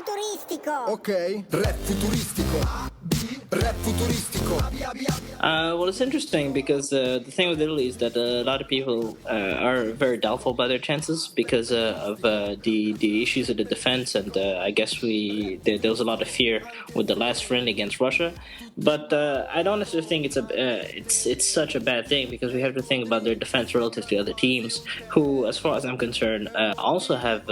futuristico. Ok, rap futuristico. Rap futuristico. Well, it's interesting because the thing with Italy is that a lot of people are very doubtful about their chances because of the issues of the defense, and I guess there was a lot of fear with the last friend against Russia. But I don't necessarily think it's such a bad thing because we have to think about their defense relative to other teams who, as far as I'm concerned, also have.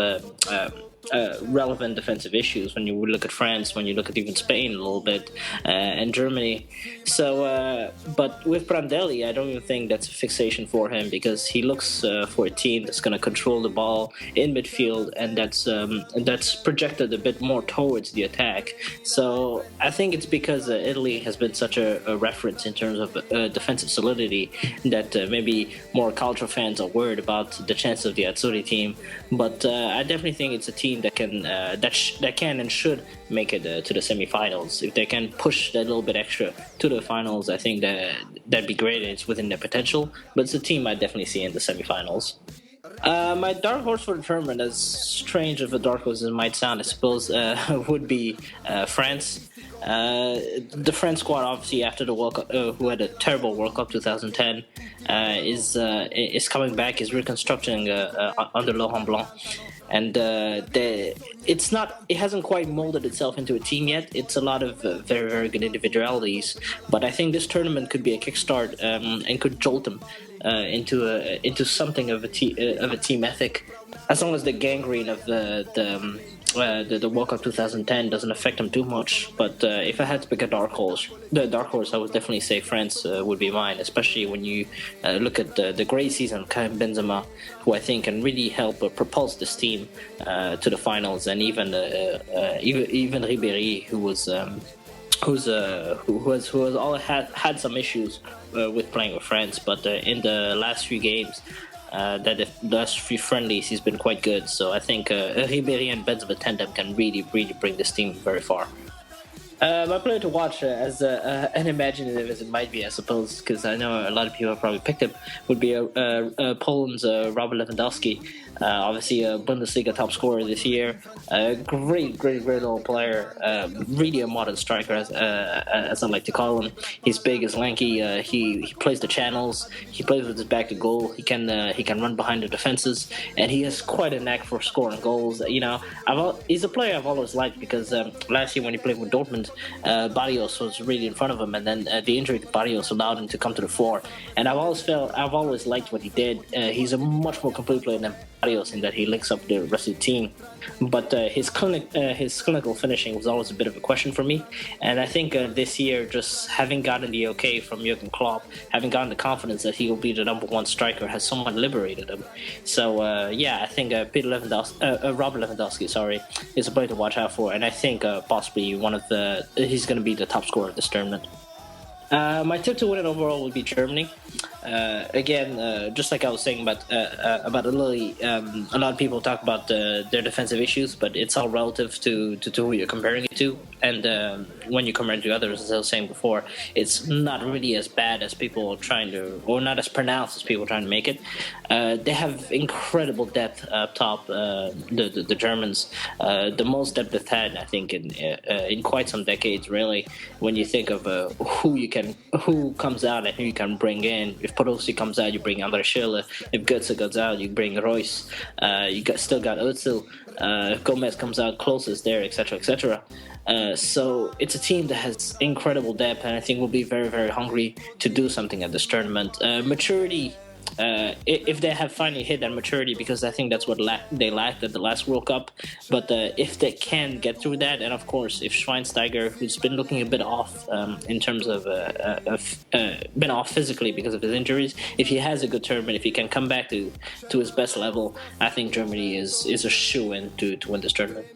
Relevant defensive issues when you look at France, when you look at even Spain a little bit, and Germany. So, but with Prandelli, I don't even think that's a fixation for him because he looks for a team that's going to control the ball in midfield and that's projected a bit more towards the attack. So I think it's because Italy has been such a reference in terms of defensive solidity that maybe more cultural fans are worried about the chance of the Azzurri team. But I definitely think it's a team that can that can and should make it to the semifinals. If they can push that little bit extra to the finals, I think that'd be great. It's within their potential, but it's a team I definitely see in the semifinals. My dark horse for the tournament, as strange of a dark horse as it might sound, I suppose, would be France. The French squad, obviously, after the World Cup, who had a terrible World Cup 2010, is coming back, is reconstructing under Laurent Blanc. And it hasn't quite molded itself into a team yet. It's a lot of very, very good individualities. But I think this tournament could be a kickstart and could jolt them into something of a team ethic. As long as the gangrene of the World Cup 2010 doesn't affect them too much. But if I had to pick a dark horse, I would definitely say France would be mine, especially when you look at the great season of Karim Benzema, who I think can really help propulse this team to the finals, and even Ribéry, who has all had some issues with playing with France, but in the last few games. The last few friendlies, he's been quite good. So I think Ribéry and Benzema tandem can really bring this team very far. My player to watch, as unimaginative as it might be, I suppose, because I know a lot of people have probably picked him, would be Poland's Robert Lewandowski. Obviously, a Bundesliga top scorer this year. Great little player. Really a modern striker, as I like to call him. He's big, he's lanky. He plays the channels. He plays with his back to goal. He can run behind the defenses, and he has quite a knack for scoring goals. You know, he's a player I've always liked because last year when he played with Dortmund, Barrios was really in front of him, and then the injury to Barrios allowed him to come to the fore. And I've always liked what he did. He's a much more complete player than Barrios in that he links up the rest of the team. But his clinical finishing was always a bit of a question for me. And I think this year, just having gotten the okay from Jurgen Klopp, having gotten the confidence that he will be the number one striker, has somewhat liberated him. So I think Robert Lewandowski, is a player to watch out for, and I think possibly he's going to be the top scorer of this tournament. My tip to win it overall would be Germany. Again, just like I was saying about Italy, a lot of people talk about their defensive issues, but it's all relative to who you're comparing it to. And when you compare it to others, as I was saying before, it's not really as bad as people are trying to, or not as pronounced as people are trying to make it. They have incredible depth up top, the Germans. The most depth they've had, I think, in quite some decades, really, when you think of who comes out and who you can bring in. If Podolski comes out, you bring Ogo Sylla. If Götze goes out, you bring Royce. Still got Özil. If Gomez comes out, Klose is there, etc., etc. So it's a team that has incredible depth, and I think will be very, very hungry to do something at this tournament. Maturity. If they have finally hit that maturity, because I think that's what they lacked at the last World Cup. But if they can get through that, and of course, if Schweinsteiger, who's been looking a bit off in terms of been off physically because of his injuries, if he has a good tournament, if he can come back to his best level, I think Germany is a shoo-in to win this tournament.